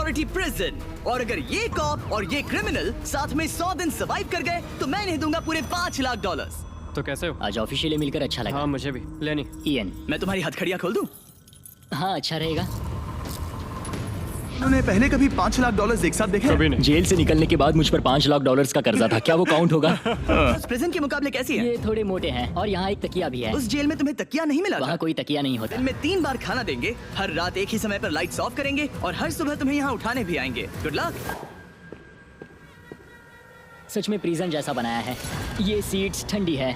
Security prison. और अगर ये कॉप और ये क्रिमिनल साथ में 100 दिन सर्वाइव कर गए तो मैं इन्हें दूंगा पूरे $5 लाख। तो कैसे हो? आज ऑफिशियली मिलकर अच्छा लगा। हाँ मुझे भी। लेनी ईएन, मैं तुम्हारी हथकड़ियाँ खोल दूं? हाँ अच्छा रहेगा। उन्होंने पहले कभी $5 लाख एक साथ देखे? कभी नहीं। जेल से निकलने के बाद मुझ पर $5 लाख का कर्जा था, क्या वो काउंट होगा? उस प्रिजन के मुकाबले कैसी है? ये थोड़े मोटे हैं और यहाँ एक तकिया भी है। उस जेल में तुम्हें तकिया नहीं मिला था? वहाँ कोई तकिया नहीं होता। दिन में 3 बार खाना देंगे, हर रात एक ही समय पर लाइट्स ऑफ करेंगे और हर सुबह तुम्हें यहाँ उठाने भी आएंगे। Good luck. सच में प्रिजन जैसा बनाया है। ये सीट्स ठंडी है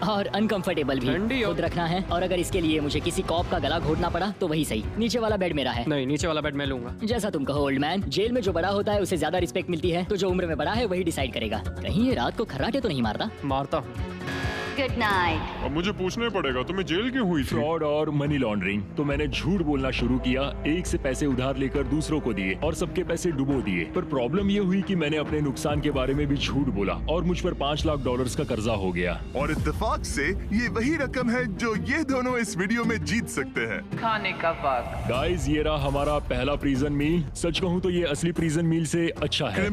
और अनकंफर्टेबल भी। ठंडी हो? खुद रखना है और अगर इसके लिए मुझे किसी कॉप का गला घोटना पड़ा तो वही सही। नीचे वाला बेड मेरा है। नहीं, नीचे वाला बेड मैं लूंगा। जैसा तुम कहो ओल्ड मैन। जेल में जो बड़ा होता है उसे ज्यादा रिस्पेक्ट मिलती है, तो जो उम्र में बड़ा है वही डिसाइड करेगा। कहीं ये रात को खर्राटे तो नहीं मारता? मारता हूँ। Good night. अब मुझे पूछना ही पड़ेगा तुम्हें जेल क्यों हुई थी? फ्रॉड और मनी लॉन्ड्रिंग। तो मैंने झूठ बोलना शुरू किया, एक से पैसे उधार लेकर दूसरों को दिए और सबके पैसे डुबो दिए। पर प्रॉब्लम ये हुई कि मैंने अपने नुकसान के बारे में भी झूठ बोला और मुझ पर $5 लाख का कर्जा हो गया। और इत्तेफाक से ये वही रकम है जो ये दोनों इस वीडियो में जीत सकते हैं। खाने का वक्त। गाइस ये रहा हमारा पहला प्रिजन मील। सच कहूँ तो ये असली प्रिजन मील से अच्छा है।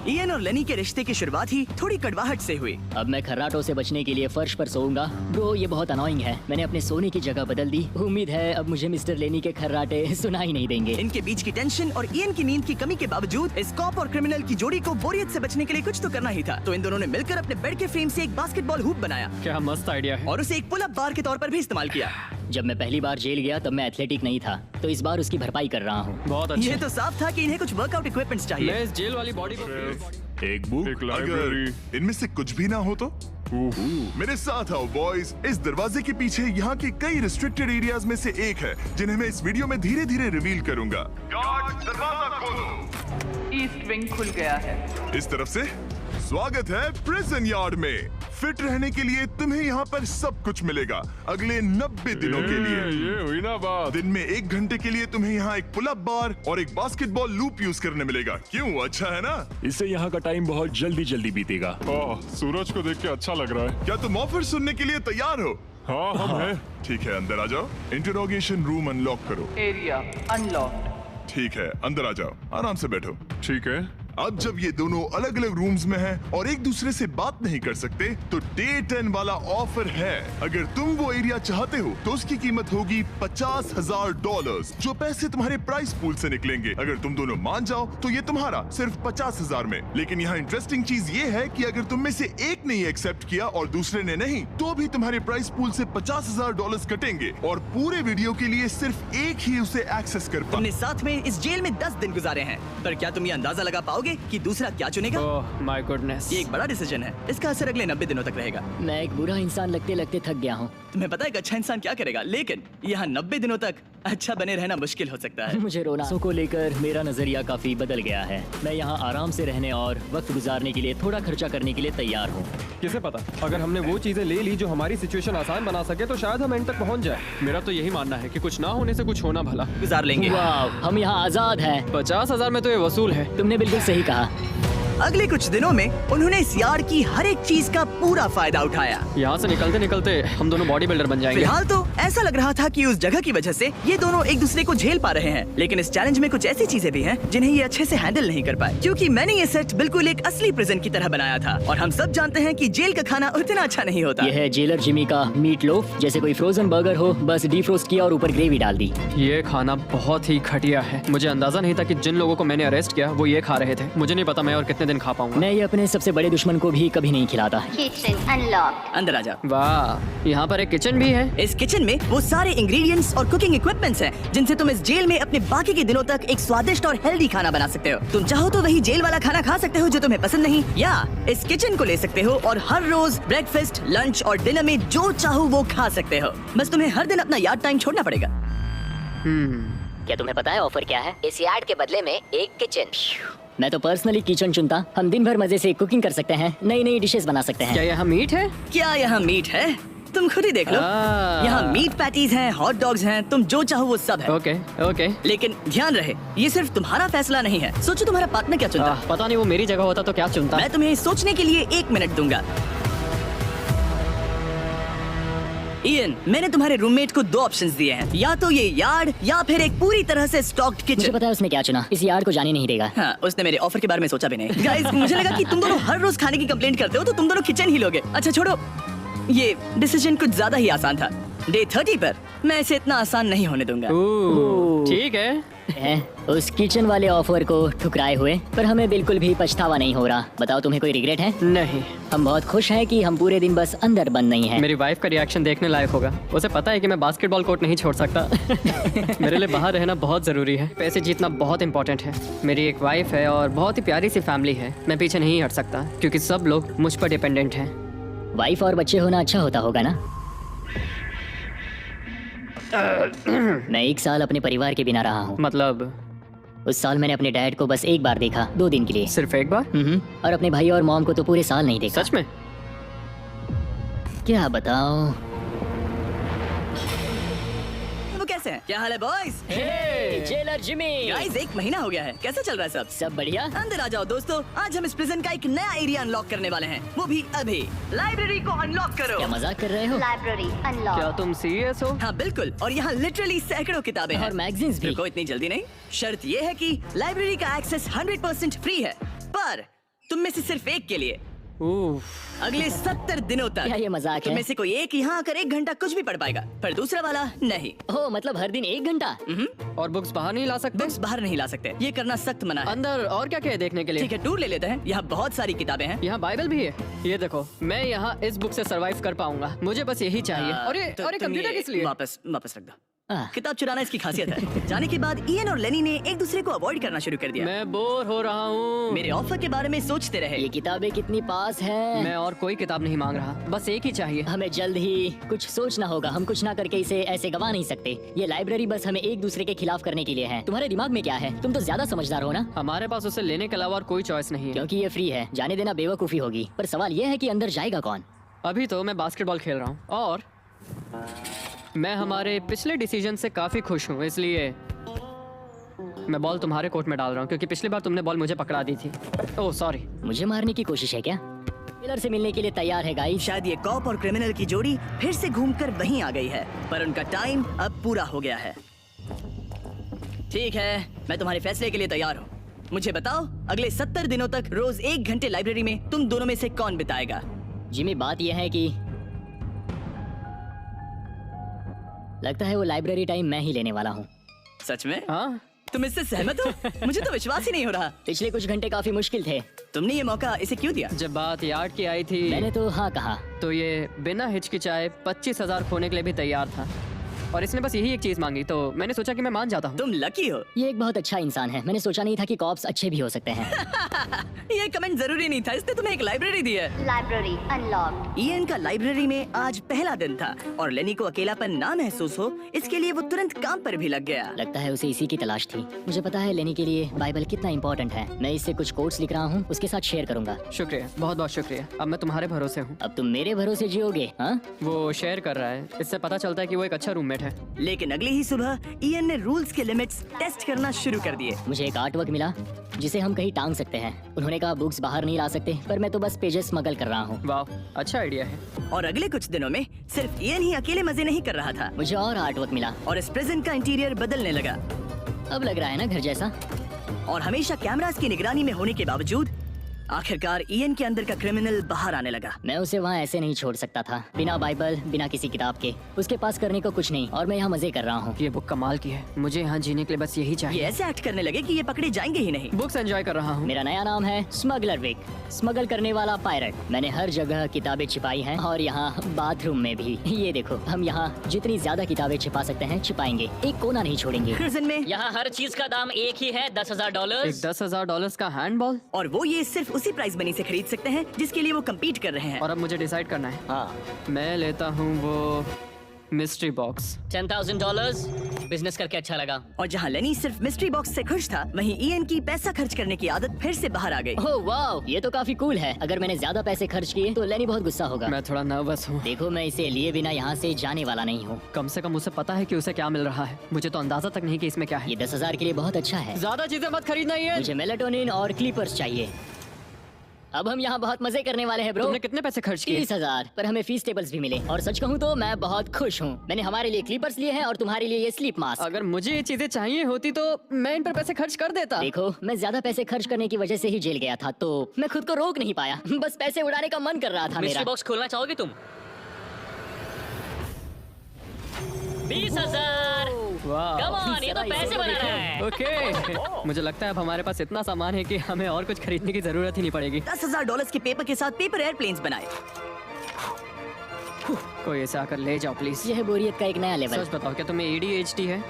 ईएन और लेनी के रिश्ते की शुरुआत ही थोड़ी कड़वाहट से हुई। अब मैं खर्राटों से बचने के लिए फर्श पर सोऊंगा। ब्रो ये बहुत अनोइंग है। मैंने अपने सोने की जगह बदल दी। उम्मीद है अब मुझे मिस्टर लेनी के खर्राटे सुनाई नहीं देंगे। इनके बीच की टेंशन और ईएन की नींद की कमी के बावजूद इस कॉप और क्रिमिनल की जोड़ी को बोरियत से बचने के लिए कुछ तो करना ही था। तो इन दोनों ने मिलकर अपने बेड के फ्रेम से एक बास्केटबॉल हूप बनाया क्या मस्त आइडिया है। और उसे एक पुल अप बार के तौर पर भी इस्तेमाल किया। जब मैं पहली बार जेल गया तब मैं एथलेटिक नहीं था, तो इस बार उसकी भरपाई कर रहा हूँ। बहुत ये अच्छा। तो साफ था कि इन्हें कुछ वर्कआउट इक्विपमेंट्स चाहिए। मैं इस जेल वाली बॉडी को एक बुक, एक लाइब्रेरी। इनमें से कुछ भी ना हो तो मेरे साथ आओ बॉयज। इस दरवाजे के पीछे यहाँ के कई रिस्ट्रिक्टेड एरियाज में से एक है जिन्हें मैं इस वीडियो में धीरे धीरे रिवील करूंगा। गार्ड दरवाजा खोलो। ईस्ट विंग खुल गया है। इस तरफ से स्वागत है प्रिजन यार्ड में। फिट रहने के लिए तुम्हें यहाँ पर सब कुछ मिलेगा अगले 90 दिनों के लिए। ये हुई ना बात। दिन में 1 घंटे के लिए तुम्हें यहाँ एक पुल अप बार और एक बास्केटबॉल लूप यूज करने मिलेगा। क्यों, अच्छा है ना? इससे यहाँ का टाइम बहुत जल्दी जल्दी बीतेगा। ओह, सूरज को देख के अच्छा लग रहा है। क्या तुम ऑफर सुनने के लिए तैयार हो? हाँ हम हैं। ठीक है, अंदर आ जाओ। इंटरोगेशन रूम अनलॉक करो। Area unlocked. ठीक है, अंदर आ जाओ, आराम से बैठो। ठीक है। अब जब ये दोनों अलग अलग रूम्स में हैं और एक दूसरे से बात नहीं कर सकते तो डे 10 वाला ऑफर है। अगर तुम वो एरिया चाहते हो तो उसकी कीमत होगी $50,000, जो पैसे तुम्हारे प्राइस पूल से निकलेंगे। अगर तुम दोनों मान जाओ तो ये तुम्हारा सिर्फ 50,000 में। लेकिन यहाँ इंटरेस्टिंग चीज ये है कि अगर तुम में से एक ने एक्सेप्ट किया और दूसरे ने नहीं, तो भी तुम्हारे प्राइस पूल से $50,000 कटेंगे और पूरे वीडियो के लिए सिर्फ एक ही उसे एक्सेस कर पाए। तुमने साथ में इस जेल में 10 दिन गुजारे हैं, पर क्या तुम ये अंदाजा लगा पाओगे कि दूसरा क्या चुनेगा? Oh my goodness. ये एक बड़ा डिसीजन है। इसका असर अगले 90 दिनों तक रहेगा। मैं एक बुरा इंसान लगते लगते थक गया हूँ। तुम्हें पता है एक अच्छा इंसान क्या करेगा, लेकिन यहाँ 90 दिनों तक अच्छा बने रहना मुश्किल हो सकता है। मुझे रोना को लेकर मेरा नजरिया काफी बदल गया है। मैं यहाँ आराम से रहने और वक्त गुजारने के लिए थोड़ा खर्चा करने के लिए तैयार हूँ। किसे पता, अगर हमने वो चीजें ले ली जो हमारी सिचुएशन आसान बना सके तो शायद हम एंड तक पहुँच जाए। मेरा तो यही मानना है कि कुछ ना होने से कुछ होना भला। गुजार लेंगे। वाह, हम यहाँ आजाद हैं। 50,000 में तो ये वसूल है। तुमने बिल्कुल सही कहा। अगले कुछ दिनों में उन्होंने इस यार्ड की हर एक चीज का पूरा फायदा उठाया। यहाँ से निकलते निकलते हम दोनों बॉडी बिल्डर बन जाएंगे। फिलहाल तो ऐसा लग रहा था कि उस जगह की वजह से ये दोनों एक दूसरे को झेल पा रहे हैं, लेकिन इस चैलेंज में कुछ ऐसी चीजें भी हैं जिन्हें ये अच्छे से हैंडल नहीं कर पाए, क्योंकि मैंने ये सेट बिल्कुल एक असली प्रिजन की तरह बनाया था। और हम सब जानते हैं कि जेल का खाना उतना अच्छा नहीं होता। यह है जेलर जिमी का मीट लोफ, जैसे कोई फ्रोजन बर्गर हो, बस डीफ्रोस्ट किया और ऊपर ग्रेवी डाल दी। ये खाना बहुत ही घटिया है। मुझे अंदाजा नहीं था कि जिन लोगों को मैंने अरेस्ट किया वो ये खा रहे थे। मुझे नहीं पता मैं और कितने दिन खा पाऊंगा। मैं ये अपने सबसे बड़े दुश्मन को भी कभी नहीं खिलाता। Kitchen unlocked. अंदर आ जाओ। वाह, यहाँ पर एक किचन भी है। इस किचन में वो सारे इंग्रेडिएंट्स और कुकिंग इक्विपमेंट्स हैं जिनसे तुम इस जेल में अपने बाकी के दिनों तक एक स्वादिष्ट और हेल्दी खाना बना सकते हो। तुम चाहो तो वही जेल वाला खाना खा सकते हो जो तुम्हें पसंद नहीं, या इस किचन को ले सकते हो और हर रोज ब्रेकफास्ट, लंच और डिनर में जो चाहो वो खा सकते हो। बस तुम्हें हर दिन अपना यार्ड टाइम छोड़ना पड़ेगा। क्या तुम्हें पता है ऑफर क्या है? इस यार्ड के बदले में एक किचन। मैं तो पर्सनली किचन चुनता। हम दिन भर मजे से कुकिंग कर सकते हैं, नई नई डिशेस बना सकते हैं। क्या यहाँ मीट है? क्या यहाँ मीट है? तुम खुद ही देख लो। यहाँ मीट पैटीज हैं, हॉट डॉग्स हैं, तुम जो चाहो वो सब है। Okay okay. लेकिन ध्यान रहे, ये सिर्फ तुम्हारा फैसला नहीं है। सोचो तुम्हारा पार्टनर क्या चुनता। पता नहीं, वो मेरी जगह होता तो क्या चुनता। मैं तुम्हें सोचने के लिए 1 मिनट दूंगा। इयन, मैंने तुम्हारे रूममेट को 2 ऑप्शंस दिए हैं, या तो ये यार्ड या फिर एक पूरी तरह से स्टॉक्ड मुझे किचन। पता है उसने क्या चुना, इस यार्ड को जाने नहीं देगा। हाँ, उसने मेरे ऑफर के बारे में सोचा भी नहीं। गाइस, मुझे लगा कि तुम दोनों हर रोज खाने की कंप्लेंट करते हो तो तुम दोनों किचन ही लोगे। अच्छा छोड़ो, ये डिसीजन कुछ ज्यादा ही आसान था। डे 30 पर मैं इसे इतना आसान नहीं होने दूंगा। ठीक है। उस किचन वाले ऑफर को ठुकराए हुए, पर हमें बिल्कुल भी पछतावा नहीं हो रहा। बताओ, तुम्हें कोई रिग्रेट है? नहीं, हम बहुत खुश हैं कि हम पूरे दिन बस अंदर बंद नहीं हैं। मेरी वाइफ का रिएक्शन देखने लायक होगा। उसे पता है कि मैं बास्केटबॉल कोर्ट नहीं छोड़ सकता। मेरे लिए बाहर रहना बहुत जरूरी है। पैसे जीतना बहुत इंपॉर्टेंट है। मेरी एक वाइफ है और बहुत ही प्यारी सी फैमिली है। मैं पीछे नहीं हट सकता क्योंकि सब लोग मुझ पर डिपेंडेंट हैं। वाइफ और बच्चे होना अच्छा होता होगा ना? मैं 1 साल अपने परिवार के बिना रहा हूँ। मतलब उस साल मैंने अपने डैड को बस 1 बार देखा, 2 दिन के लिए। सिर्फ एक बार? और अपने भाई और मॉम को तो पूरे साल नहीं देखा। सच में? क्या बताओ। वो कैसे हैं? क्या हाल है बॉयज? Jailer Jimmy. गाइस, 1 महीना हो गया है। कैसा चल रहा है सब? सब बढ़िया। अंदर आ जाओ दोस्तों, आज हम इस प्रिजन का एक नया एरिया अनलॉक करने वाले हैं, वो भी अभी। लाइब्रेरी को अनलॉक करो। क्या मजाक कर रहे हो? Library क्या unlocked. तुम सीरियस हो? हाँ बिल्कुल, और यहाँ लिटरली सैकड़ों किताबें हैं और मैगजीन्स भी। रुको, इतनी जल्दी नहीं। शर्त ये है कि लाइब्रेरी का एक्सेस 100% फ्री है, पर तुम में से सिर्फ एक के लिए अगले 70 दिनों तक। क्या ये मजाक है? तुम में से कोई एक यहाँ आकर 1 घंटा कुछ भी पढ़ पाएगा, पर दूसरा वाला नहीं। ओह, मतलब हर दिन 1 घंटा? और बुक्स बाहर नहीं ला सकते? बुक्स बाहर नहीं ला सकते, ये करना सख्त मना है। अंदर और क्या क्या है देखने के लिए? ठीक है, टूर ले लेते हैं। यहाँ बहुत सारी किताबें हैं। यहाँ बाइबल भी है। ये देखो, मैं यहाँ इस बुक से सरवाइव कर पाऊंगा। मुझे बस यही चाहिए। और ये तो तुम कंप्यूटर ये किस लिए? वापस रख दो। आह, किताब चुराना इसकी खासियत है। जाने के बाद इयन और लेनी ने एक दूसरे को अवॉइड करना शुरू कर दिया। मैं बोर हो रहा हूँ। मेरे ऑफर के बारे में सोचते रहे। ये किताबें कितनी पास हैं। मैं और कोई किताब नहीं मांग रहा, बस एक ही चाहिए। हमें जल्द ही कुछ सोचना होगा। हम कुछ ना करके इसे ऐसे गवा नहीं सकते। ये लाइब्रेरी बस हमें एक दूसरे के खिलाफ करने के लिए है। तुम्हारे दिमाग में क्या है? तुम तो ज्यादा समझदार हो ना। हमारे पास उसे लेने के अलावा और कोई चॉइस नहीं है। क्योंकि ये फ्री है, जाने देना बेवकूफी होगी। पर सवाल ये है कि अंदर जाएगा कौन? अभी तो मैं बास्केटबॉल खेल रहा हूँ और मैं हमारे पिछले डिसीजन से काफी खुश हूँ, इसलिए मैं बॉल तुम्हारे कोर्ट में डाल रहा हूँ क्योंकि पिछली बार तुमने बॉल मुझे पकड़ा दी थी। Oh sorry. मुझे मारने की कोशिश है क्या? किलर से मिलने के लिए तैयार है गाइस। शायद ये कॉप और क्रिमिनल की जोड़ी फिर से घूमकर वहीं आ गई है, पर उनका टाइम अब पूरा हो गया है। ठीक है, मैं तुम्हारे फैसले के लिए तैयार हूँ। मुझे बताओ, अगले 70 दिनों तक रोज 1 घंटे लाइब्रेरी में तुम दोनों में से कौन बिताएगा? जिमी, बात यह है कि लगता है वो लाइब्रेरी टाइम मैं ही लेने वाला हूँ। सच में? हाँ, तुम इससे सहमत हो? मुझे तो विश्वास ही नहीं हो रहा। पिछले कुछ घंटे काफी मुश्किल थे। तुमने ये मौका इसे क्यों दिया? जब बात यार्ड की आई थी मैंने तो हाँ कहा। तो ये बिना हिचकिचाए 25,000 खोने के लिए भी तैयार था और इसने बस यही एक चीज मांगी, तो मैंने सोचा कि मैं मान जाता हूँ। तुम लकी हो। ये एक बहुत अच्छा इंसान है। मैंने सोचा नहीं था कि कॉप्स अच्छे भी हो सकते हैं। ये कमेंट जरूरी नहीं था, इसने तुम्हें एक लाइब्रेरी दी है। Library unlocked. इयन का लाइब्रेरी में आज पहला दिन था और लेनी को अकेलापन ना महसूस हो, इसके लिए वो तुरंत काम पर भी लग गया। लगता है उसे इसी की तलाश थी। मुझे पता है लेनी के लिए बाइबल कितना इम्पोर्टेंट है। मैं इससे कुछ कोट्स लिख रहा हूँ, उसके साथ शेयर करूंगा। शुक्रिया, बहुत बहुत शुक्रिया। अब मैं तुम्हारे भरोसे हूँ। अब तुम मेरे भरोसे जियोगे? हाँ, वो शेयर कर रहा है, इससे पता चलता है कि वो एक अच्छा रूममेट है। लेकिन अगली ही सुबह इयन ने रूल्स के लिमिट्स टेस्ट करना शुरू कर दिए। मुझे एक आर्ट वर्क मिला जिसे हम कहीं टांग सकते हैं। उन्होंने कहा बुक्स बाहर नहीं ला सकते, पर मैं तो बस पेजेस स्मगल कर रहा हूँ। वाह, अच्छा आइडिया है। और अगले कुछ दिनों में सिर्फ इयन ही अकेले मजे नहीं कर रहा था मुझे और आर्ट वर्क मिला और इस प्रिजन का इंटीरियर बदलने लगा। अब लग रहा है ना घर जैसा। और हमेशा कैमरास की निगरानी में होने के बावजूद आखिरकार इयन के अंदर का क्रिमिनल बाहर आने लगा। मैं उसे वहाँ ऐसे नहीं छोड़ सकता था, बिना बाइबल, बिना किसी किताब के। उसके पास करने को कुछ नहीं और मैं यहाँ मजे कर रहा हूँ। ये बुक कमाल की है, मुझे यहाँ जीने के लिए बस यही ये चाहिए। ऐसे एक्ट करने लगे कि ये पकड़े जाएंगे ही नहीं। बुक्स एंजॉय कर रहा हूँ। मेरा नया नाम है स्मगलर विक, स्मगल करने वाला पायरेट। मैंने हर जगह किताबें छिपाई हैं और यहाँ बाथरूम में भी। ये देखो, हम यहाँ जितनी ज्यादा किताबें छिपा सकते हैं छिपाएंगे, एक कोना नहीं छोड़ेंगे। प्रिजन में यहाँ हर चीज का दाम एक ही है, $10,000। एक $10,000 का हैंडबॉल। और वो ये सिर्फ उसी प्राइस मनी से खरीद सकते हैं जिसके लिए वो कम्पीट कर रहे हैं। और अब मुझे डिसाइड करना है। हाँ, मैं लेता हूँ वो मिस्ट्री बॉक्स। $10,000। बिजनेस करके अच्छा लगा। और जहाँ लेनी सिर्फ मिस्ट्री बॉक्स से खुश था, वहीं इयन की पैसा खर्च करने की आदत फिर से बाहर आ गई। ओह वाह, ये तो काफी कूल है। अगर मैंने ज्यादा पैसे खर्च किए तो लेनी बहुत गुस्सा होगा। मैं थोड़ा नर्वस हूँ। देखो, मैं इसे लिए बिना यहाँ से जाने वाला नहीं हूँ। कम से कम उसे पता है कि उसे क्या मिल रहा है। मुझे तो अंदाजा तक नहीं कि इसमें क्या है। ये 10,000 के लिए बहुत अच्छा है। ज्यादा चीजें मत खरीदना ये। मुझे मेलाटोनिन और क्लीपर्स चाहिए। अब हम यहाँ बहुत मजे करने वाले हैं ब्रो। तुमने कितने पैसे खर्च किए? 30,000, पर हमें फीस टेबल्स भी मिले। और सच कहूँ तो मैं बहुत खुश हूँ। मैंने हमारे लिए क्लीपर्स लिए हैं और तुम्हारे लिए ये स्लीप मास्क। अगर मुझे ये चीजें चाहिए होती तो मैं इन पर पैसे खर्च कर देता। देखो, मैं ज्यादा पैसे खर्च करने की वजह से ही जेल गया था, तो मैं खुद को रोक नहीं पाया। बस पैसे उड़ाने का मन कर रहा था मेरा। मिस्ट्री बॉक्स खोलना चाहोगे तुम? 20,000। वाह। Come on, ये तो पैसे बना रहा है। ओके। मुझे लगता है अब हमारे पास इतना सामान है कि हमें और कुछ खरीदने की जरूरत ही नहीं पड़ेगी। $10,000 के पेपर के साथ पेपर एयरप्लेन्स बनाए। कोई ऐसे आकर ले जाओ प्लीज। यह बोरियत का एक नया लेवल। सच बताओ, क्या तुम्हें ADHD है?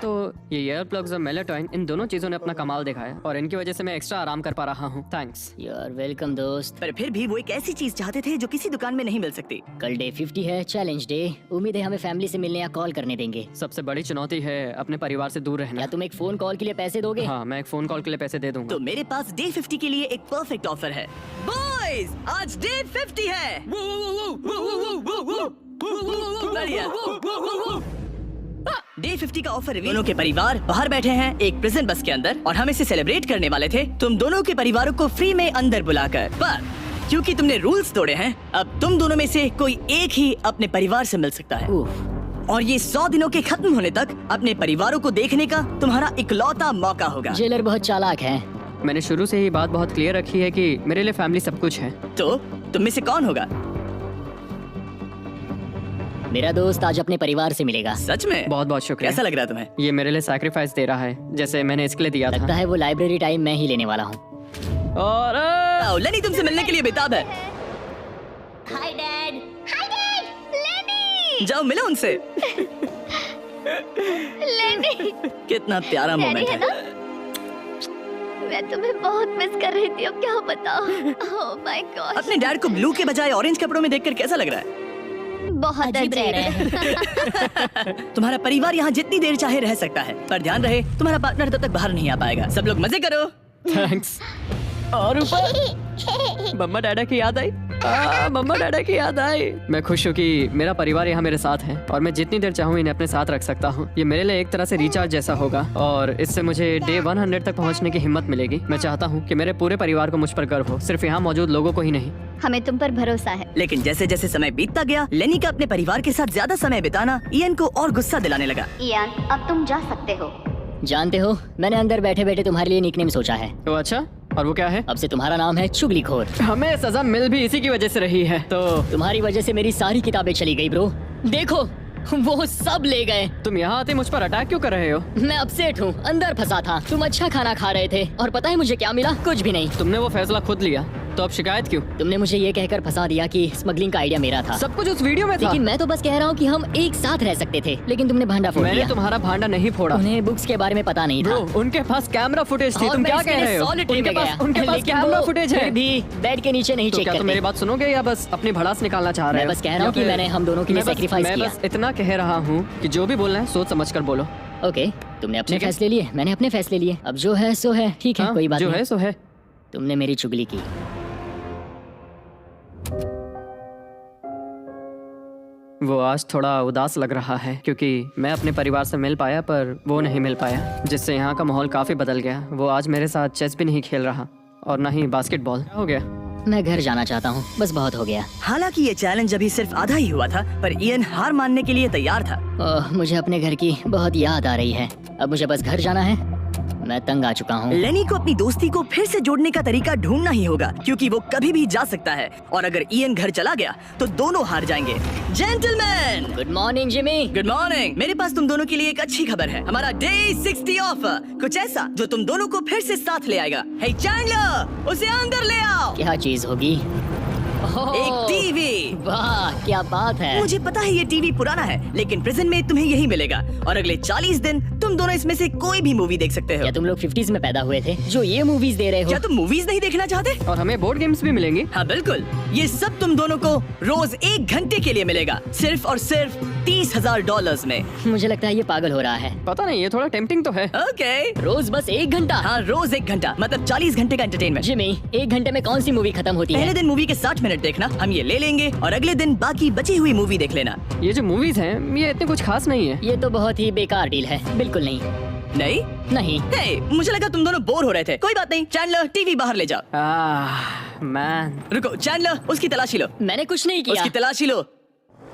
तो ये ईयर प्लग्स और मेलेटोइन, इन दोनों चीजों ने अपना कमाल दिखाया और इनकी वजह से मैं एक्स्ट्रा आराम कर पा रहा हूँ। थैंक्स। यू आर वेलकम दोस्त। पर फिर भी वो एक ऐसी चीज चाहते थे जो किसी दुकान में नहीं मिल सकती। कल डे 50 है, चैलेंज डे। उम्मीद है हमें फैमिली से मिलने या कॉल करने देंगे। सबसे बड़ी चुनौती है अपने परिवार से दूर रहना। क्या तुम एक फोन कॉल के लिए पैसे दोगे? हाँ, मैं एक फोन कॉल के लिए पैसे दे दूंगा। तो मेरे पास डे 50 के लिए एक परफेक्ट ऑफर है। बॉयज, आज डे 50 है। बढ़िया। डे 50 का ऑफर दोनों के परिवार बाहर बैठे हैं एक प्रिजन बस के अंदर और हम इसे सेलिब्रेट करने वाले थे तुम दोनों के परिवारों को फ्री में अंदर बुलाकर। पर क्योंकि तुमने रूल्स तोड़े हैं, अब तुम दोनों में से कोई एक ही अपने परिवार से मिल सकता है। और ये 100 दिनों के खत्म होने तक अपने परिवारों को देखने का तुम्हारा इकलौता मौका होगा। जेलर बहुत चालाक है। मैंने शुरू से ही बात बहुत क्लियर रखी है कि मेरे लिए फैमिली सब कुछ है। तो तुम में से कौन होगा? मेरा दोस्त आज अपने परिवार से मिलेगा। सच में? बहुत बहुत शुक्रिया। कैसा लग रहा है तुम्हें? ये मेरे लिए सैक्रिफाइस दे रहा है जैसे मैंने इसके लिए दिया लगता था। है वो लाइब्रेरी टाइम मैं ही लेने वाला हूँ। और आओ, लेनी तुमसे मिलने के लिए बेताब है। Hi dad. Hi dad. लेनी। जाओ मिलो उनसे। लेनी। कितना प्यारा डैडी मोमेंट है है। ना? मैं तुम्हें बहुत मिस कर रही थी, अब क्या बताओ। Oh my God. अपने डैड को ब्लू के बजाय ऑरेंज कपड़ों में देखकर कैसा लग रहा है? बहुत अजीब रह अजीब। रहे हैं। तुम्हारा परिवार यहाँ जितनी देर चाहे रह सकता है, पर ध्यान रहे तुम्हारा पार्टनर तब तक बाहर नहीं आ पाएगा। सब लोग मजे करो। थैंक्स। और ऊपर मम्मा डैडा की याद आई। मम्मा डैडा की याद आई। मैं खुश हूँ कि मेरा परिवार यहाँ मेरे साथ है और मैं जितनी देर चाहूँ इन्हें अपने साथ रख सकता हूँ। ये मेरे लिए एक तरह से रिचार्ज जैसा होगा और इससे मुझे डे 100 तक पहुँचने की हिम्मत मिलेगी। मैं चाहता हूँ कि मेरे पूरे परिवार को मुझ पर गर्व हो, सिर्फ यहाँ मौजूद लोगों को ही नहीं। हमें तुम पर भरोसा है। लेकिन जैसे जैसे समय बीतता गया, लेनी का अपने परिवार के साथ ज्यादा समय बिताना इयन को और गुस्सा दिलाने लगा। इयान, अब तुम जा सकते हो। जानते हो, मैंने अंदर बैठे बैठे तुम्हारे लिए निकनेम सोचा है। तो अच्छा, और वो क्या है? अब से तुम्हारा नाम है चुगलीखोर। हमें सजा मिल भी इसी की वजह से रही है। तो तुम्हारी वजह से मेरी सारी किताबें चली गई ब्रो। देखो, वो सब ले गए। तुम यहाँ आते मुझ पर अटैक क्यों कर रहे हो? मैं अपसेट हूँ, अंदर फंसा था। तुम अच्छा खाना खा रहे थे और पता है मुझे क्या मिला? कुछ भी नहीं। तुमने वो फैसला खुद लिया, तो अब शिकायत क्यों? तुमने मुझे ये कहकर फंसा दिया कि स्मगलिंग का आइडिया मेरा था। सब कुछ उस वीडियो में था। लेकिन मैं तो बस कह रहा हूँ कि हम एक साथ रह सकते थे, लेकिन तुमने भांडा फोड़ मैंने दिया। तुम्हारा भांडा नहीं फोड़ा। उन्हें बुक्स के बारे में पता नहीं था। ब्रो, उनके पास कैमरा फुटेज थी। और तुम मैं क्या इसके कह लिए रहे हो? solitary में गया। उनके पास लेकिन कैमरा वो फुटेज है। फिर भी बेड के नीचे नहीं तो चेक क्या तुम करते। मेरी बात सुनोगे या बस अपनी भड़ास निकालना चाह रहे मैं हो? बस कह रहा हूँ या कि फिर- मैंने हम दोनों के लिए मैं बस- sacrifice मैं किया। बस इतना कह रहा हूँ कि जो भी बोलना है सोच समझ कर बोलो। ओके, तुमने अपने ठीक है। फैसले लिए, मैंने अपने फैसले लिए। अब जो है सो है, ठीक है, हाँ, कोई बात जो नहीं। है सो है। तुमने मेरी चुगली की। वो आज थोड़ा उदास लग रहा है क्योंकि मैं अपने परिवार से मिल पाया पर वो नहीं मिल पाया, जिससे यहाँ का माहौल काफी बदल गया। वो आज मेरे साथ चेस भी नहीं खेल रहा और ना ही बास्केटबॉल। क्या हो गया? मैं घर जाना चाहता हूँ, बस बहुत हो गया। हालांकि ये चैलेंज अभी सिर्फ आधा ही हुआ था, पर इयन हार मानने के लिए तैयार था। ओह, मुझे अपने घर की बहुत याद आ रही है। अब मुझे बस घर जाना है। मैं तंग आ चुका हूँ। लेनी को अपनी दोस्ती को फिर से जोड़ने का तरीका ढूंढना ही होगा, क्योंकि वो कभी भी जा सकता है और अगर इयन घर चला गया तो दोनों हार जाएंगे। Gentleman, good morning Jimmy. Good morning. मेरे पास तुम दोनों के लिए एक अच्छी खबर है। हमारा डे 60 ऑफर, कुछ ऐसा जो तुम दोनों को फिर से साथ ले आएगा। हे चैंडलर, उसे अंदर ले आओ। क्या चीज होगी? ओह, एक टीवी। वाह, क्या बात है। मुझे पता है ये टीवी पुराना है, लेकिन प्रिजन में तुम्हें यही मिलेगा और अगले 40 दिन तुम दोनों इसमें से कोई भी मूवी देख सकते हो। क्या तुम लोग 50s में पैदा हुए थे जो ये मूवीज दे रहे हो? क्या तुम मूवीज नहीं देखना चाहते? और हमें बोर्ड गेम्स भी मिलेंगे। हाँ बिल्कुल, ये सब तुम दोनों को रोज 1 घंटे के लिए मिलेगा, सिर्फ और सिर्फ $30,000 में। मुझे लगता है ये पागल हो रहा है। पता नहीं, ये थोड़ा टेम्पटिंग तो है। ओके, रोज बस 1 घंटा? हाँ रोज 1 घंटा, मतलब 40 घंटे का एंटरटेनमेंट। जिमी, 1 घंटे में कौन सी मूवी खत्म होती पहले है? दिन मूवी के 60 मिनट देखना, हम ये ले लेंगे और अगले दिन बाकी बची हुई मूवी देख लेना। ये जो मूवीज हैं ये इतनी कुछ खास नहीं है। ये तो बहुत ही बेकार डील है। बिल्कुल नहीं। नहीं नहीं। हे, मुझे लगा तुम दोनों बोर हो रहे थे। कोई बात नहीं, चैंडलर टीवी बाहर ले जाओ। मैन रुको चैंडलर, उसकी तलाशी लो। मैंने कुछ नहीं किया। उसकी तलाशी लो।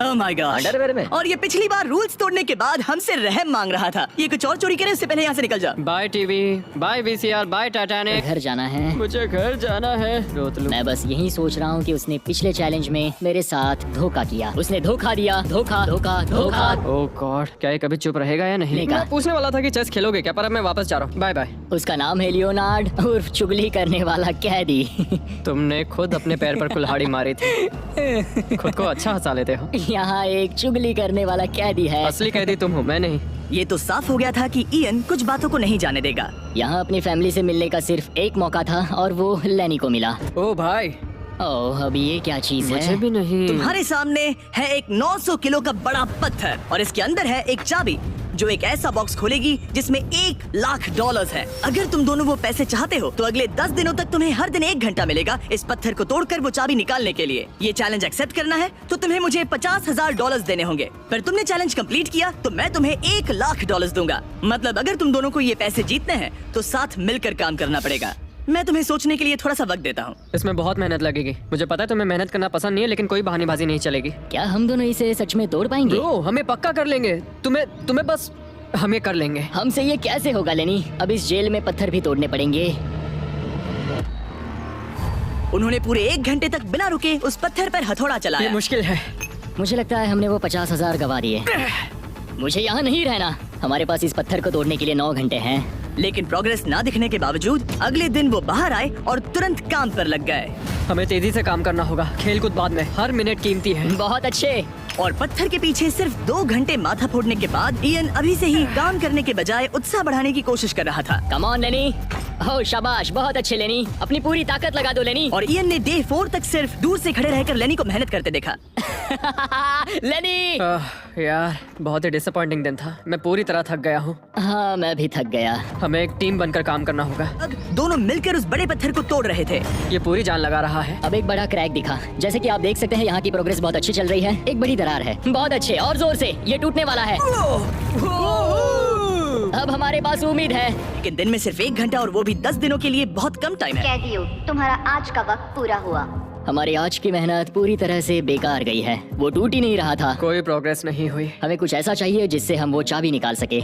Oh my gosh। अंडरवेयर में। और ये पिछली बार रूल्स तोड़ने के बाद हमसे रहम मांग रहा था। ये कुछ और चोरी करे उससे पहले यहाँ से निकल जा। Bye TV, bye VCR, bye Titanic. घर जाना है। मुझे घर जाना है। रोत लूं। मैं बस यही सोच रहा हूँ कि उसने पिछले चैलेंज में मेरे साथ धोखा किया। उसने धोखा दिया। धोखा धोखा धोखा। ओह गॉड, क्या ये कभी चुप रहेगा या नहीं? नहीं। मैं पूछने वाला था कि चेस खेलोगे क्या, पर अब मैं वापस जा रहा हूँ। Bye bye. उसका नाम है लियोनार्ड, उर्फ चुगली करने वाला कैदी। तुमने खुद अपने पैर पर कुल्हाड़ी मारी थी। खुद को अच्छा हंसा लेते हो। यहाँ एक चुगली करने वाला कैदी है। असली कैदी तुम हो, मैं नहीं। ये तो साफ हो गया था कि इयन कुछ बातों को नहीं जाने देगा। यहाँ अपनी फैमिली से मिलने का सिर्फ एक मौका था और वो लेनी को मिला। ओ भाई, ओह, अब ये क्या चीज मुझे है? भी नहीं। तुम्हारे सामने है एक 900 किलो का बड़ा पत्थर और इसके अंदर है एक चाबी जो एक ऐसा बॉक्स खोलेगी जिसमें $1,00,000 है। अगर तुम दोनों वो पैसे चाहते हो तो अगले 10 दिनों तक तुम्हें हर दिन 1 घंटा मिलेगा इस पत्थर को तोड़कर वो चाबी निकालने के लिए। ये चैलेंज एक्सेप्ट करना है तो तुम्हें मुझे $50,000 देने होंगे। पर तुमने चैलेंज कंप्लीट किया तो मैं तुम्हें $1,00,000 दूंगा। मतलब अगर तुम दोनों को ये पैसे जीतने हैं तो साथ मिलकर काम करना पड़ेगा। मैं तुम्हें सोचने के लिए थोड़ा सा वक्त देता हूँ। इसमें बहुत मेहनत लगेगी। मुझे पता है तुम्हें मेहनत करना पसंद नहीं है, लेकिन कोई बहानेबाजी नहीं चलेगी। क्या हम दोनों इसे सच में तोड़ पाएंगे? ब्रो, हमें पक्का कर लेंगे। तुम्हें बस हम ये कर लेंगे। हमसे ये कैसे होगा लेनी? अब इस जेल में पत्थर भी तोड़ने पड़ेंगे। उन्होंने पूरे 1 घंटे तक बिना रुके उस पत्थर पर हथौड़ा ये चलाया। मुश्किल है। मुझे लगता है हमने वो 50,000 गवा दिए। मुझे यहाँ नहीं रहना। हमारे पास इस पत्थर को तोड़ने के लिए 9 घंटे हैं। लेकिन प्रोग्रेस ना दिखने के बावजूद अगले दिन वो बाहर आए और तुरंत काम पर लग गए। हमें तेजी से काम करना होगा। खेल कूद बाद में, हर मिनट कीमती है। बहुत अच्छे। और पत्थर के पीछे सिर्फ 2 घंटे माथा फोड़ने के बाद इयन अभी से ही काम करने के बजाय उत्साह बढ़ाने की कोशिश कर रहा था। कम ऑन लेनी। हो शाबाश, बहुत अच्छे लेनी। अपनी पूरी ताकत लगा दो लेनी। और इयन ने डे 4 तक सिर्फ दूर से खड़े रहकर लेनी को मेहनत करते देखा। लेनी। यार, बहुत ही डिसअपॉइंटिंग दिन था। मैं पूरी तरह थक गया हूँ। हाँ, मैं भी थक गया। हमें एक टीम बनकर काम करना होगा। अब दोनों मिलकर उस बड़े पत्थर को तोड़ रहे थे। ये पूरी जान लगा रहा है। अब एक बड़ा क्रैक दिखा। जैसे कि आप देख सकते हैं, यहाँ की प्रोग्रेस बहुत अच्छी चल रही है। एक बड़ी दरार है। बहुत अच्छे, और जोर से। ये टूटने वाला है। अब हमारे पास उम्मीद है। लेकिन दिन में सिर्फ 1 घंटा और वो भी 10 दिनों के लिए बहुत कम टाइम है। कैदियों, तुम्हारा आज का वक्त पूरा हुआ। हमारी आज की मेहनत पूरी तरह से बेकार गई है। वो टूट ही नहीं रहा था। कोई प्रोग्रेस नहीं हुई। हमें कुछ ऐसा चाहिए जिससे हम वो चाबी निकाल सके।